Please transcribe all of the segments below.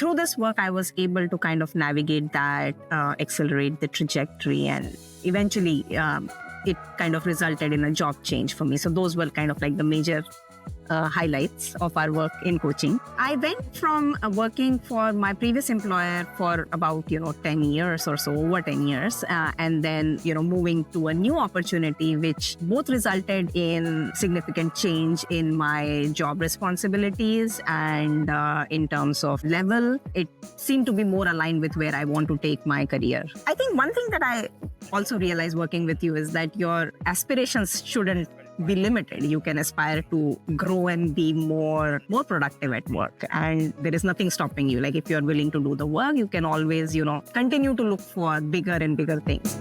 through this work, I was able to kind of navigate that, accelerate the trajectory, and eventually it kind of resulted in a job change for me. So those were kind of like the major highlights of our work in coaching. I went from working for my previous employer for about 10 years or so, over 10 years, and then moving to a new opportunity, which both resulted in significant change in my job responsibilities and in terms of level. It seemed to be more aligned with where I want to take my career. I think one thing that I also realized working with you is that your aspirations shouldn't be limited. You can aspire to grow and be more productive at work, and there is nothing stopping you. Like if you're willing to do the work, you can always continue to look for bigger and bigger things.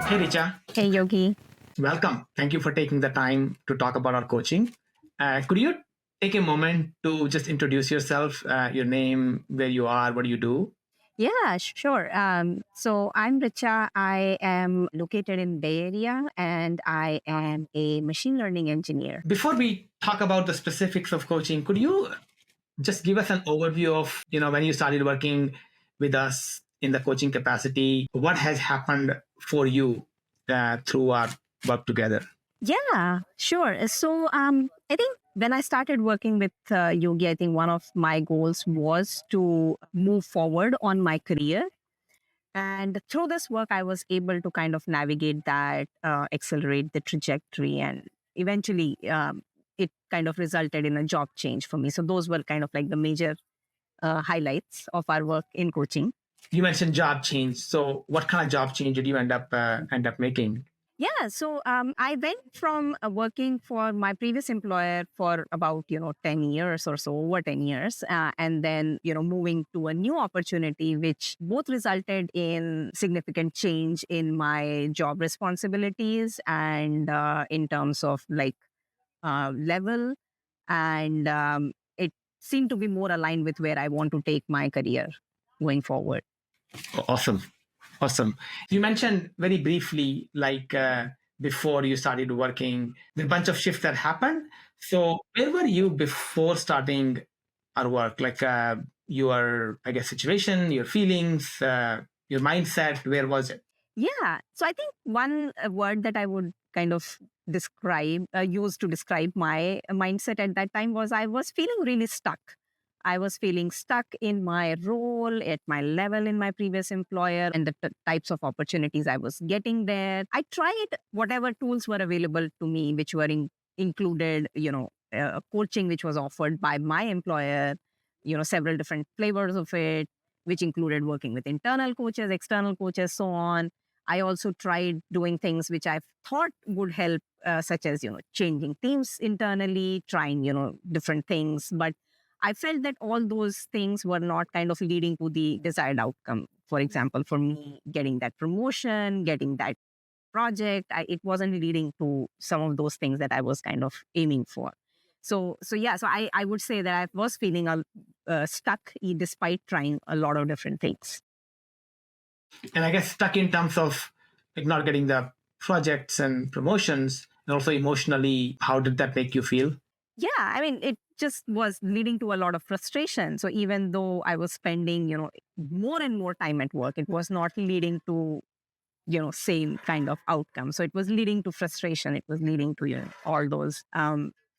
Hey Richa. Hey Yogi. Welcome. Thank you for taking the time to talk about our coaching. Could you take a moment to just introduce yourself, your name, where you are, what do you do? Yeah, sure. So I'm Richa. I am located in Bay Area, and I am a machine learning engineer. Before we talk about the specifics of coaching, could you just give us an overview of, when you started working with us in the coaching capacity, what has happened for you through our work together? Yeah, sure. So I think when I started working with Yogi, I think one of my goals was to move forward on my career. And through this work, I was able to kind of navigate that, accelerate the trajectory, and eventually it kind of resulted in a job change for me. So those were kind of like the major highlights of our work in coaching. You mentioned job change. So what kind of job change did you end up making? Yeah, so I went from working for my previous employer for about 10 years or so, over 10 years, and then moving to a new opportunity, which both resulted in significant change in my job responsibilities and in terms of like level, and it seemed to be more aligned with where I want to take my career going forward. Awesome. Awesome. You mentioned very briefly, like before you started working, the bunch of shifts that happened. So where were you before starting our work? Like your, I guess, situation, your feelings, your mindset, where was it? Yeah. So I think one word that I would kind of use to describe my mindset at that time was I was feeling really stuck. I was feeling stuck in my role, at my level in my previous employer, and the types of opportunities I was getting there. I tried whatever tools were available to me, which were included, coaching, which was offered by my employer, several different flavors of it, which included working with internal coaches, external coaches, so on. I also tried doing things which I thought would help, such as, changing teams internally, trying, different things. But I felt that all those things were not kind of leading to the desired outcome. For example, for me, getting that promotion, getting that project, it wasn't leading to some of those things that I was kind of aiming for. So I would say that I was feeling stuck despite trying a lot of different things. And I guess stuck in terms of like not getting the projects and promotions, and also emotionally, how did that make you feel? Yeah, I mean, it just was leading to a lot of frustration. So even though I was spending, more and more time at work, it was not leading to, same kind of outcome. So it was leading to frustration. It was leading to, all those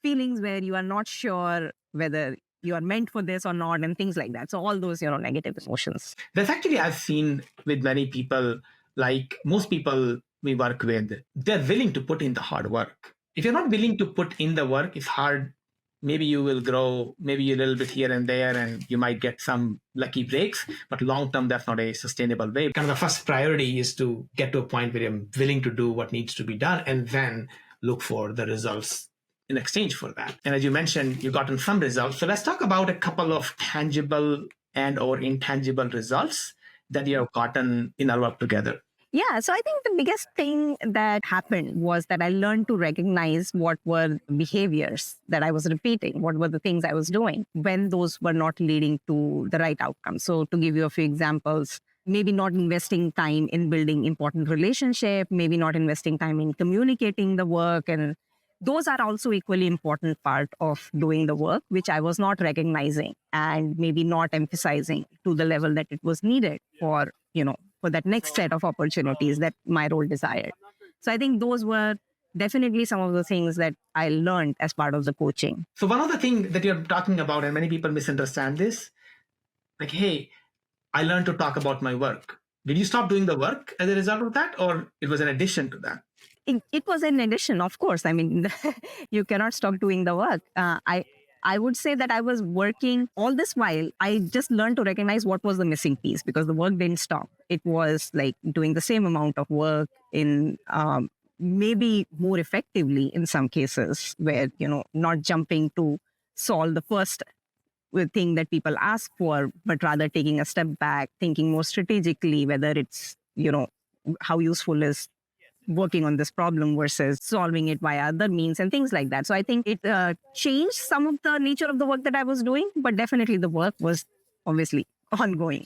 feelings where you are not sure whether you are meant for this or not, and things like that. So all those, negative emotions. That's actually, I've seen with many people, like most people we work with, they're willing to put in the hard work. If you're not willing to put in the work, it's hard. Maybe you will grow, maybe a little bit here and there, and you might get some lucky breaks, but long term, that's not a sustainable way. Kind of the first priority is to get to a point where you're willing to do what needs to be done and then look for the results in exchange for that. And as you mentioned, you've gotten some results. So let's talk about a couple of tangible and or intangible results that you have gotten in our work together. Yeah, so I think the biggest thing that happened was that I learned to recognize what were behaviors that I was repeating, what were the things I was doing when those were not leading to the right outcome. So to give you a few examples, maybe not investing time in building important relationship, maybe not investing time in communicating the work and those are also equally important part of doing the work, which I was not recognizing and maybe not emphasizing to the level that it was needed for, for that next set of opportunities that my role desired. So I think those were definitely some of the things that I learned as part of the coaching. So one of the things that you're talking about, and many people misunderstand this, like, hey, I learned to talk about my work. Did you stop doing the work as a result of that, or it was an addition to that? It was an addition, of course. I mean, you cannot stop doing the work. I would say that I was working all this while. I just learned to recognize what was the missing piece because the work didn't stop. It was like doing the same amount of work in maybe more effectively in some cases, where not jumping to solve the first thing that people ask for, but rather taking a step back, thinking more strategically, whether it's how useful is working on this problem versus solving it via other means and things like that. So I think it changed some of the nature of the work that I was doing, but definitely the work was obviously ongoing.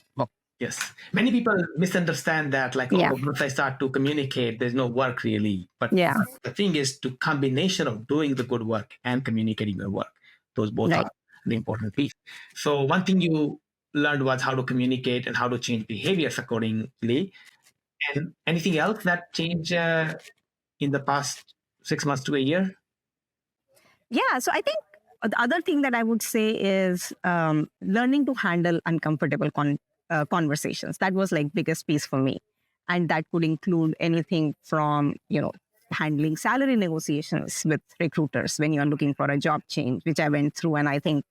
Yes. Many people misunderstand that, like, Yeah. once I start to communicate, there's no work really. But Yeah. the thing is to combination of doing the good work and communicating your work. Those both Right. are the important piece. So one thing you learned was how to communicate and how to change behaviors accordingly. And anything else that changed in the past 6 months to a year? Yeah. So I think the other thing that I would say is learning to handle uncomfortable conversations. That was like biggest piece for me, and that could include anything from handling salary negotiations with recruiters when you are looking for a job change, which I went through, and I think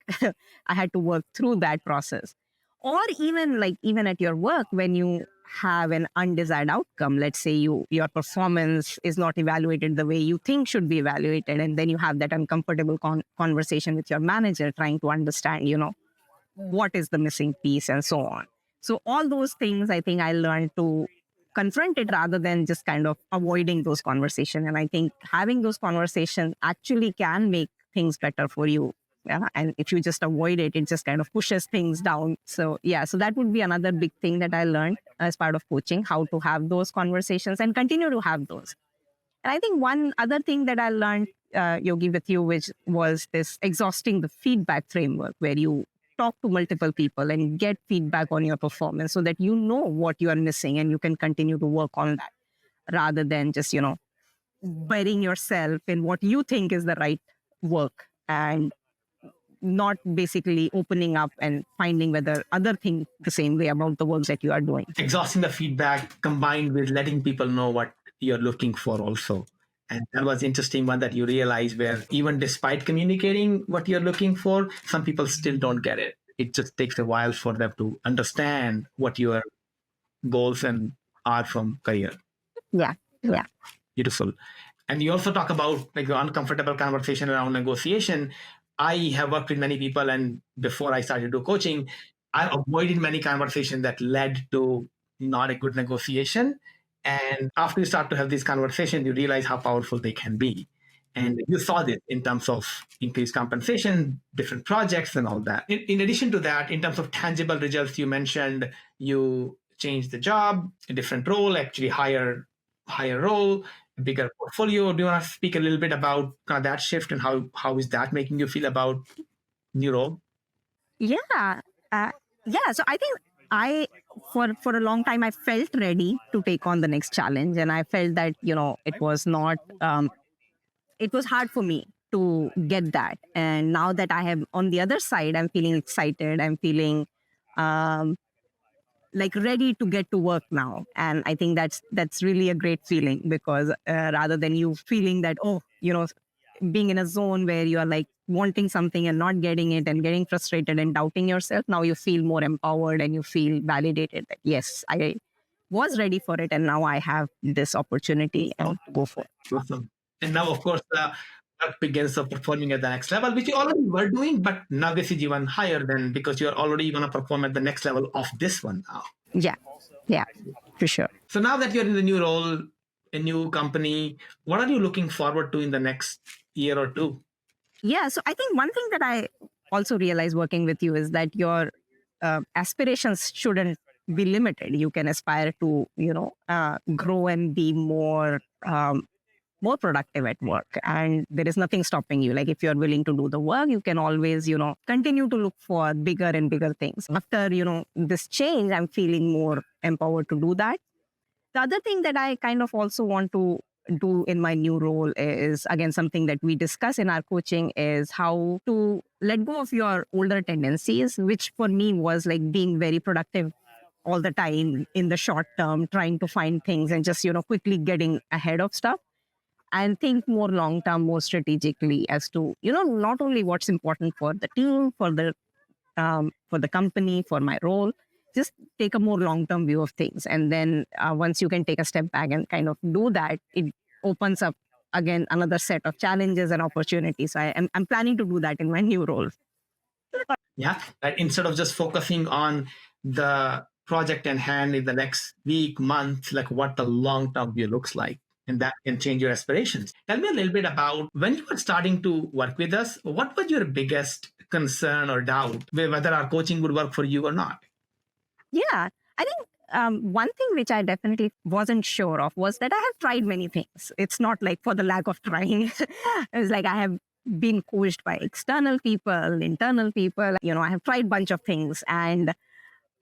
I had to work through that process. Or even at your work when you have an undesired outcome. Let's say your performance is not evaluated the way you think should be evaluated, and then you have that uncomfortable conversation with your manager trying to understand what is the missing piece and so on. So all those things, I think I learned to confront it rather than just kind of avoiding those conversations. And I think having those conversations actually can make things better for you. Yeah, and if you just avoid it, it just kind of pushes things down. So yeah, so that would be another big thing that I learned as part of coaching, how to have those conversations and continue to have those. And I think one other thing that I learned, Yogi, with you, which was this exhausting the feedback framework, where you talk to multiple people and get feedback on your performance so that you know what you are missing and you can continue to work on that rather than just, burying yourself in what you think is the right work and not basically opening up and finding whether other think the same way about the work that you are doing. Exhausting the feedback combined with letting people know what you're looking for also. And that was interesting one that you realize where even despite communicating what you're looking for, some people still don't get it. It just takes a while for them to understand what your goals and are from career. Yeah. Yeah. Beautiful. And you also talk about like the uncomfortable conversation around negotiation. I have worked with many people, and before I started to do coaching, I avoided many conversations that led to not a good negotiation. And after you start to have these conversations, you realize how powerful they can be. And you saw this in terms of increased compensation, different projects, and all that. In addition to that, in terms of tangible results, you mentioned you changed the job, a different role, actually higher role, bigger portfolio. Do you want to speak a little bit about kind of that shift and how is that making you feel about new role? Yeah. Yeah. So I think I, for a long time, I felt ready to take on the next challenge. And I felt that, it was not, it was hard for me to get that. And now that I have on the other side, I'm feeling excited. I'm feeling, um, like ready to get to work now, and I think that's really a great feeling because rather than you feeling that, oh, being in a zone where you are like wanting something and not getting it and getting frustrated and doubting yourself, now you feel more empowered and you feel validated that yes, I was ready for it and now I have this opportunity and go for it. Awesome. And now, of course, the work begins of performing at the next level, which you already were doing, but now this is even higher than because you're already going to perform at the next level of this one now. Yeah. Yeah, for sure. So now that you're in the new role, a new company, what are you looking forward to in the next year or two? Yeah. So I think one thing that I also realized working with you is that your aspirations shouldn't be limited. You can aspire to, grow and be more more productive at work, and there is nothing stopping you. Like if you're willing to do the work, you can always, continue to look for bigger and bigger things. After, this change, I'm feeling more empowered to do that. The other thing that I kind of also want to do in my new role is, again, something that we discuss in our coaching, is how to let go of your older tendencies, which for me was like being very productive all the time in the short term, trying to find things and just, quickly getting ahead of stuff, and think more long term, more strategically as to, not only what's important for the team, for the company, for my role. Just take a more long term view of things. And then once you can take a step back and kind of do that, it opens up again another set of challenges and opportunities. I'm planning to do that in my new role. Yeah. Right. Instead of just focusing on the project in hand in the next week, month, like what the long term view looks like. And that can change your aspirations. Tell me a little bit about when you were starting to work with us, what was your biggest concern or doubt whether our coaching would work for you or not? Yeah, I think one thing which I definitely wasn't sure of was that I have tried many things. It's not like for the lack of trying. It's like I have been coached by external people, internal people. I have tried bunch of things, and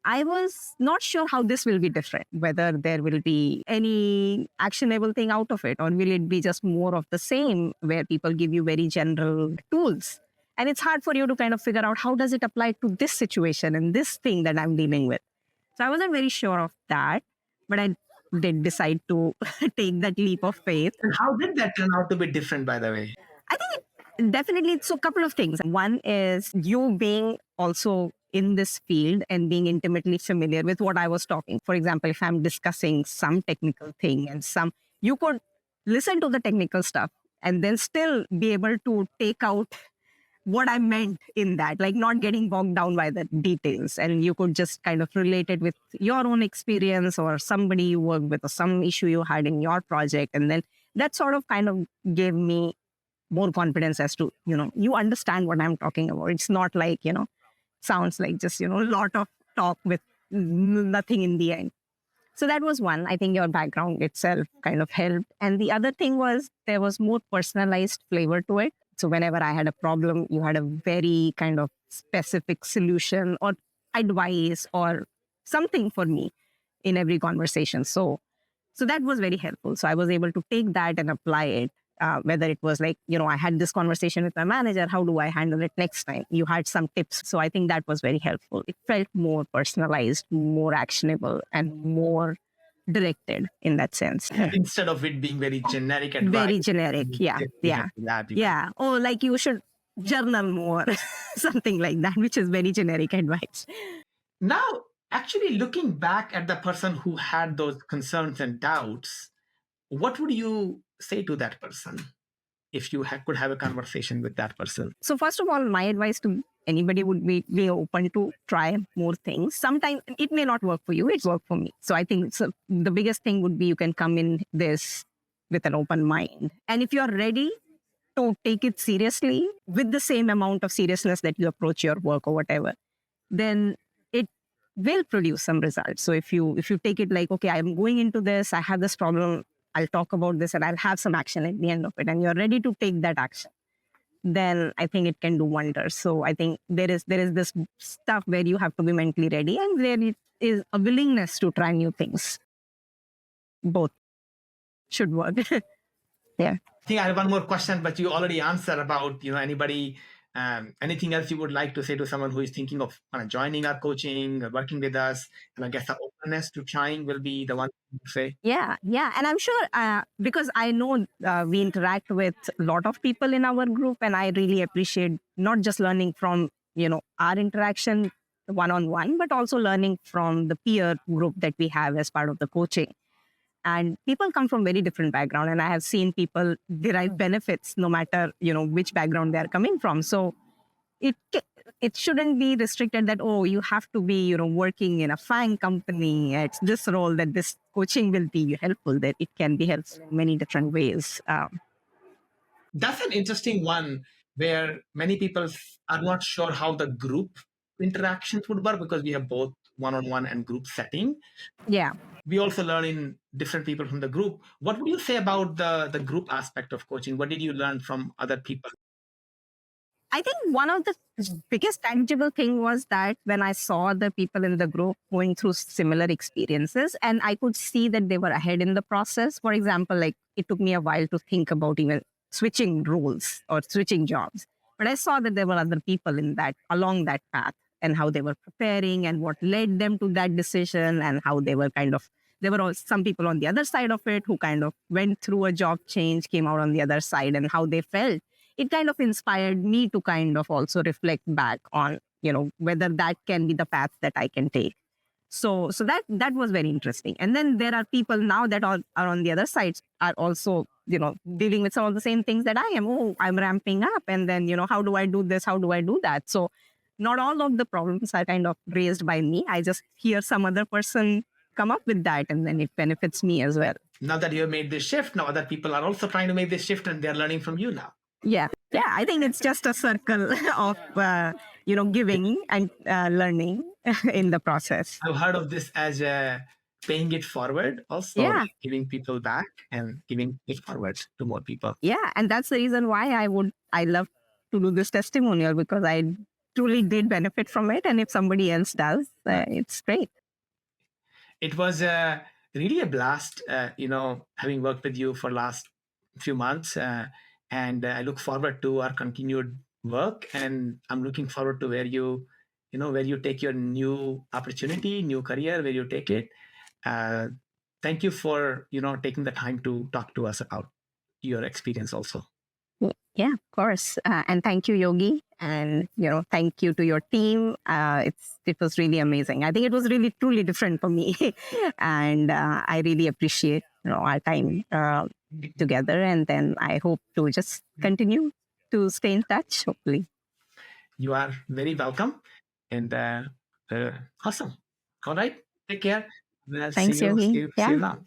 I was not sure how this will be different, whether there will be any actionable thing out of it, or will it be just more of the same where people give you very general tools. And it's hard for you to kind of figure out how does it apply to this situation and this thing that I'm dealing with. So I wasn't very sure of that, but I did decide to take that leap of faith. And how did that turn out to be different, by the way? I think definitely, so a couple of things. One is you being also in this field and being intimately familiar with what I was talking. For example, if I'm discussing some technical thing and you could listen to the technical stuff and then still be able to take out what I meant in that, like not getting bogged down by the details. And you could just kind of relate it with your own experience or somebody you worked with or some issue you had in your project. And then that sort of kind of gave me more confidence as to, you understand what I'm talking about. It's not like, sounds like just, a lot of talk with nothing in the end. So that was one. I think your background itself kind of helped. And the other thing was there was more personalized flavor to it. So whenever I had a problem, you had a very kind of specific solution or advice or something for me in every conversation. So that was very helpful. So I was able to take that and apply it. Whether it was like, I had this conversation with my manager, how do I handle it next time? You had some tips. So I think that was very helpful. It felt more personalized, more actionable, and more directed in that sense. Instead of it being very generic advice. Very generic. Yeah. Yeah. Yeah. Oh, like you should journal more, something like that, which is very generic advice. Now, actually looking back at the person who had those concerns and doubts, what would you say to that person if you could have a conversation with that person? So first of all, my advice to anybody would be open to try more things. Sometimes it may not work for you, it's worked for me. So I think the biggest thing would be you can come in this with an open mind. And if you're ready to take it seriously with the same amount of seriousness that you approach your work or whatever, then it will produce some results. So if you take it like, okay, I'm going into this, I have this problem, I'll talk about this and I'll have some action at the end of it, and you're ready to take that action, then I think it can do wonders. So I think there is this stuff where you have to be mentally ready, and there is a willingness to try new things. Both should work. Yeah. I think I have one more question, but you already answered about, anybody, anything else you would like to say to someone who is thinking of joining our coaching, or working with us? And I guess the openness to trying will be the one to say. Yeah. And I'm sure because I know we interact with a lot of people in our group, and I really appreciate not just learning from, our interaction one-on-one, but also learning from the peer group that we have as part of the coaching. And people come from very different background, and I have seen people derive benefits no matter, which background they are coming from. So it shouldn't be restricted that, oh, you have to be, working in a FANG company. It's this role that this coaching will be helpful, that it can be helpful in many different ways. That's an interesting one where many people are not sure how the group interactions would work, because we have both one-on-one and group setting. Yeah. We also learn in different people from the group. What would you say about the group aspect of coaching? What did you learn from other people? I think one of the biggest tangible thing was that when I saw the people in the group going through similar experiences and I could see that they were ahead in the process. For example, like it took me a while to think about even switching roles or switching jobs. But I saw that there were other people in that along that path and how they were preparing and what led them to that decision and how they were kind of there were also some people on the other side of it who kind of went through a job change, came out on the other side and how they felt. It kind of inspired me to kind of also reflect back on, whether that can be the path that I can take. So that was very interesting. And then there are people now that are on the other side are also, dealing with some of the same things that I am. Oh, I'm ramping up. And then, how do I do this? How do I do that? So not all of the problems are kind of raised by me. I just hear some other person come up with that and then it benefits me as well. Now that you have made this shift, now other people are also trying to make this shift and they're learning from you now. Yeah. I think it's just a circle of giving and learning in the process. I've heard of this as paying it forward, also Yeah. giving people back and giving it forward to more people. Yeah, and that's the reason why I love to do this testimonial, because I truly did benefit from it, and if somebody else does, it's great. It was really a blast, having worked with you for last few months, and I look forward to our continued work, and I'm looking forward to where you take your new opportunity, new career, where you take it. Thank you for taking the time to talk to us about your experience also. Yeah, of course. And thank you, Yogi. And, thank you to your team. It was really amazing. I think it was really, truly different for me. And I really appreciate, our time together. And then I hope to just continue to stay in touch, hopefully. You are very welcome. And awesome. All right. Take care. Thanks, Yogi. See you now.